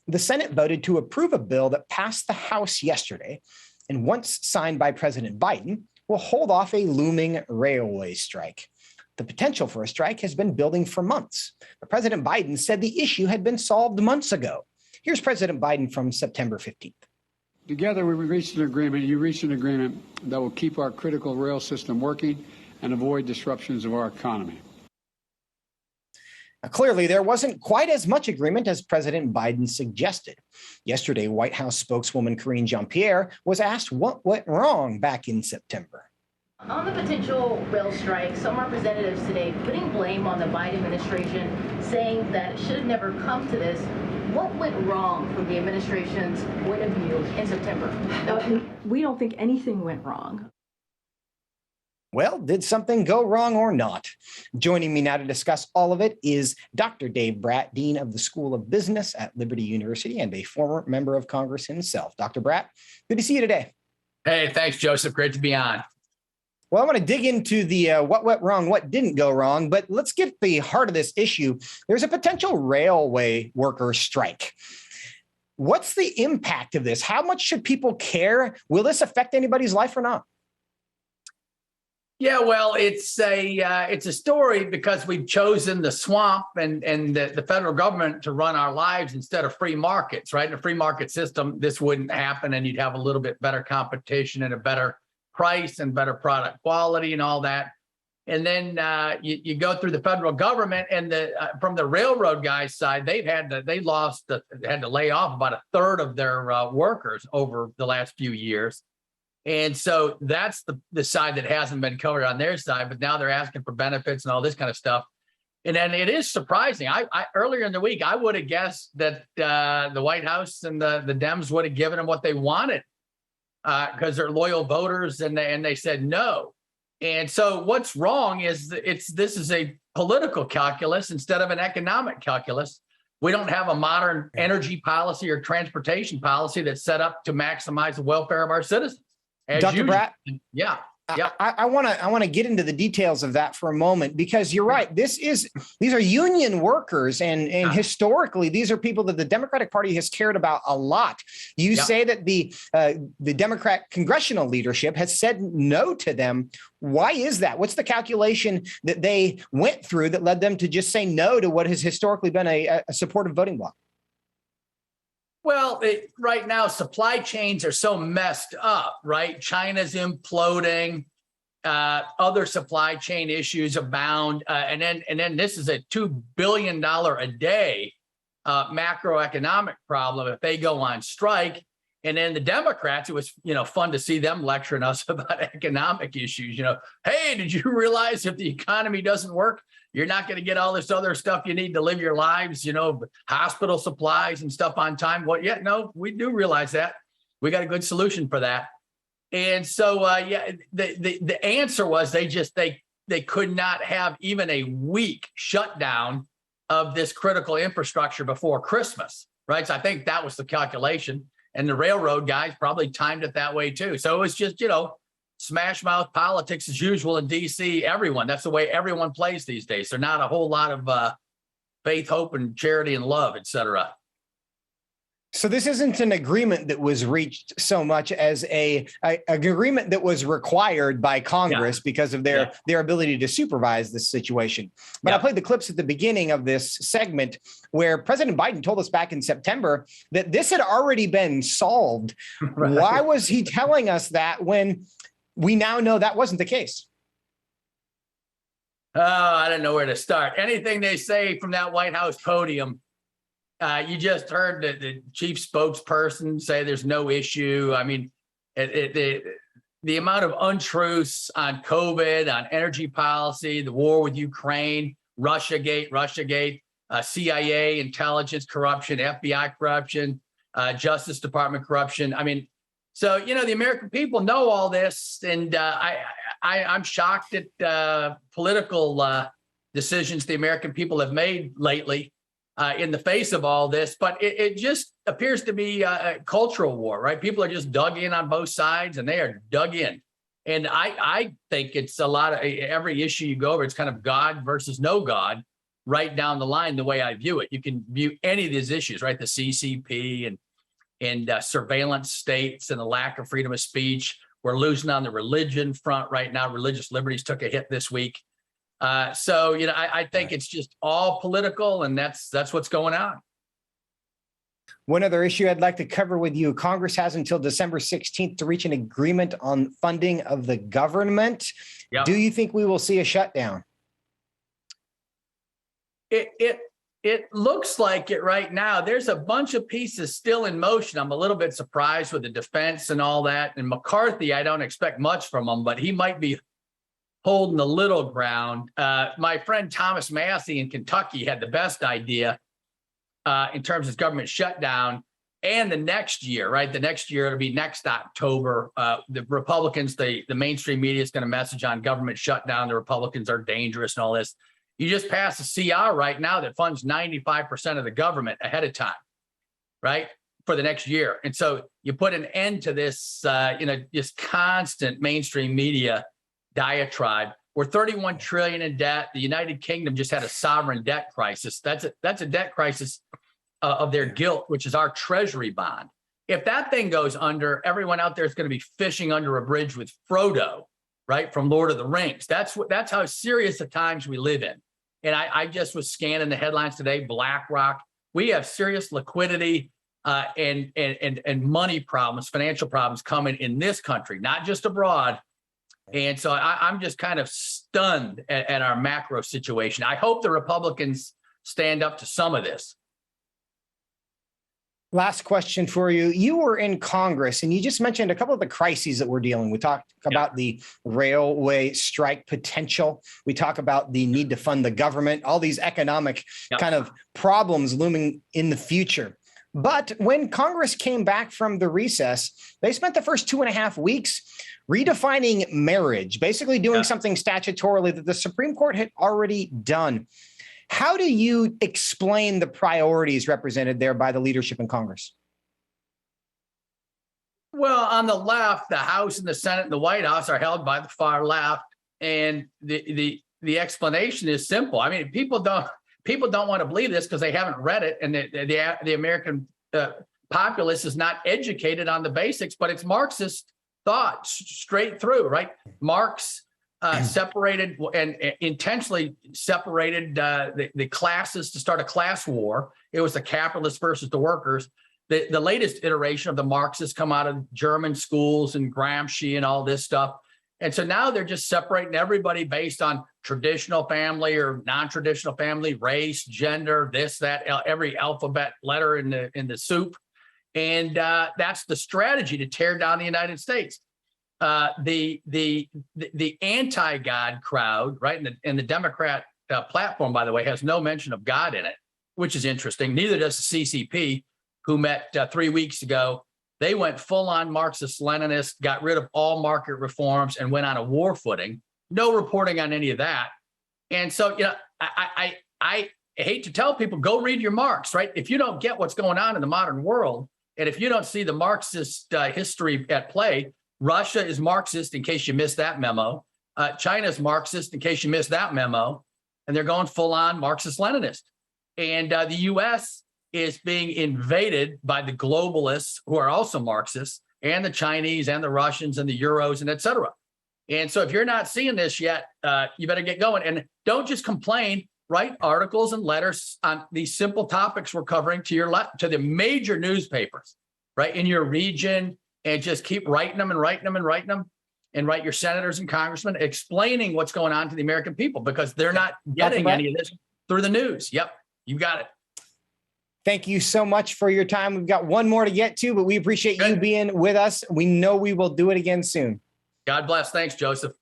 the Senate voted to approve a bill that passed the House yesterday and once signed by President Biden will hold off a looming railway strike. The potential for a strike has been building for months, but President Biden said the issue had been solved months ago. Here's President Biden from September 15th. Together, we reached an agreement. You reached an agreement that will keep our critical rail system working and avoid disruptions of our economy. Now, clearly, there wasn't quite as much agreement as President Biden suggested. Yesterday, White House spokeswoman Karine Jean-Pierre was asked what went wrong back in September. On the potential rail strike, some representatives today putting blame on the Biden administration, saying that it should have never come to this. What went wrong from the administration's point of view in September? We don't think anything went wrong. Well, did something go wrong or not? Joining me now to discuss all of it is Dr. Dave Brat, Dean of the School of Business at Liberty University and a former member of Congress himself. Dr. Brat, good to see you today. Hey, thanks, Joseph. Great to be on. Well, I want to dig into the what went wrong, what didn't go wrong, but let's get the heart of this issue. There's a potential railway worker strike. What's the impact of this? How much should people care? Will this affect anybody's life or not? Yeah, well, it's a story because we've chosen the swamp and the federal government to run our lives instead of free markets, right? In a free market system, this wouldn't happen, and you'd have a little bit better competition and a better price and better product quality and all that. And then you go through the federal government, and from the railroad guys' side, they had to lay off about a third of their workers over the last few years. And so that's the side that hasn't been covered on their side, but now they're asking for benefits and all this kind of stuff. And then it is surprising. I earlier in the week, I would have guessed that the White House and the Dems would have given them what they wanted because they're loyal voters, and they said no. And so what's wrong is this is a political calculus instead of an economic calculus. We don't have a modern energy policy or transportation policy that's set up to maximize the welfare of our citizens. Dr. Brat? Yeah. Yeah. I want to get into the details of that for a moment, because you're right. These are union workers, and historically, these are people that the Democratic Party has cared about a lot. You say that the Democrat congressional leadership has said no to them. Why is that? What's the calculation that they went through that led them to just say no to what has historically been a supportive voting bloc? Well, right now, supply chains are so messed up, right? China's imploding, other supply chain issues abound. And then this is a $2 billion a day macroeconomic problem if they go on strike. And then the Democrats, it was, fun to see them lecturing us about economic issues. Hey, did you realize if the economy doesn't work, you're not going to get all this other stuff you need to live your lives, hospital supplies and stuff on time? Well, yeah, no, we do realize that. We got a good solution for that. And so, the answer was they could not have even a week shutdown of this critical infrastructure before Christmas, right? So I think that was the calculation. And the railroad guys probably timed it that way too. So it was just, smash mouth politics as usual in DC. That's the way everyone plays these days. There's not a whole lot of faith, hope, and charity and love, et cetera. So this isn't an agreement that was reached so much as an agreement that was required by Congress because of their ability to supervise this situation. But I played the clips at the beginning of this segment where President Biden told us back in September that this had already been solved. Right. Why was he telling us that when we now know that wasn't the case? Oh, I don't know where to start. Anything they say from that White House podium, you just heard the chief spokesperson say there's no issue. I mean, the amount of untruths on COVID, on energy policy, the war with Ukraine, Russiagate, CIA intelligence corruption, FBI corruption, Justice Department corruption. I mean, so, the American people know all this, and I'm shocked at political decisions the American people have made lately in the face of all this. But it just appears to be a cultural war, right? People are just dug in on both sides, and they are dug in. And I think it's a lot of every issue you go over, it's kind of God versus no God. right down the line the way I view it. You can view any of these issues, right? The CCP and surveillance states and the lack of freedom of speech. We're losing on the religion front right now. Religious liberties took a hit this week. So, you know, I think it's just all political, and that's what's going on. One other issue I'd like to cover with you. Congress has until December 16th to reach an agreement on funding of the government. Yep. Do you think we will see a shutdown? It looks like it right now. There's a bunch of pieces still in motion. I'm a little bit surprised with the defense and all that. And McCarthy, I don't expect much from him, but he might be holding the little ground. My friend Thomas Massey in Kentucky had the best idea in terms of government shutdown, and the next year, right? The next year, it'll be next October. The Republicans, the mainstream media is going to message on government shutdown. The Republicans are dangerous and all this. You just passed a CR right now that funds 95% of the government ahead of time, right? For the next year. And so you put an end to this, this constant mainstream media diatribe. We're 31 trillion in debt. The United Kingdom just had a sovereign debt crisis. That's a debt crisis of their guilt, which is our treasury bond. If that thing goes under, everyone out there is going to be fishing under a bridge with Frodo, right? From Lord of the Rings. That's how serious the times we live in. And I just was scanning the headlines today, BlackRock. We have serious liquidity and money problems, financial problems coming in this country, not just abroad. And so I'm just kind of stunned at our macro situation. I hope the Republicans stand up to some of this. Last question for you. You were in Congress and you just mentioned a couple of the crises that we're dealing with. We talked about the railway strike potential. We talk about the need to fund the government, all these economic kind of problems looming in the future. But when Congress came back from the recess, they spent the first 2.5 weeks redefining marriage, basically doing something statutorily that the Supreme Court had already done. How do you explain the priorities represented there by the leadership in Congress? Well, on the left, the House and the Senate and the White House are held by the far left. And the explanation is simple. I mean, people don't want to believe this because they haven't read it. And the American populace is not educated on the basics, but it's Marxist thought straight through, right? Marx separated and intentionally separated the classes to start a class war. It was the capitalists versus the workers. The latest iteration of the Marxists come out of German schools and Gramsci and all this stuff. And so now they're just separating everybody based on traditional family or non-traditional family, race, gender, this, that, every alphabet letter in the soup. And that's the strategy to tear down the United States. The anti-God crowd, right? And the Democrat platform, by the way, has no mention of God in it, which is interesting. Neither does the CCP, who met 3 weeks ago. They went full-on Marxist-Leninist, got rid of all market reforms, and went on a war footing. No reporting on any of that. And so, I hate to tell people, go read your Marx, right? If you don't get what's going on in the modern world, and if you don't see the Marxist history at play, Russia is Marxist, in case you missed that memo. China's Marxist, in case you missed that memo. And they're going full-on Marxist-Leninist. And the U.S. is being invaded by the globalists, who are also Marxists, and the Chinese and the Russians and the Euros and et cetera. And so if you're not seeing this yet, you better get going. And don't just complain. Write articles and letters on these simple topics we're covering to the major newspapers, right, in your region, and just keep writing them and writing them and writing them, and write your senators and congressmen explaining what's going on to the American people, because they're not getting any of this through the news. Yep, you got it. Thank you so much for your time. We've got one more to get to, but we appreciate you being with us. We know we will do it again soon. God bless. Thanks, Joseph.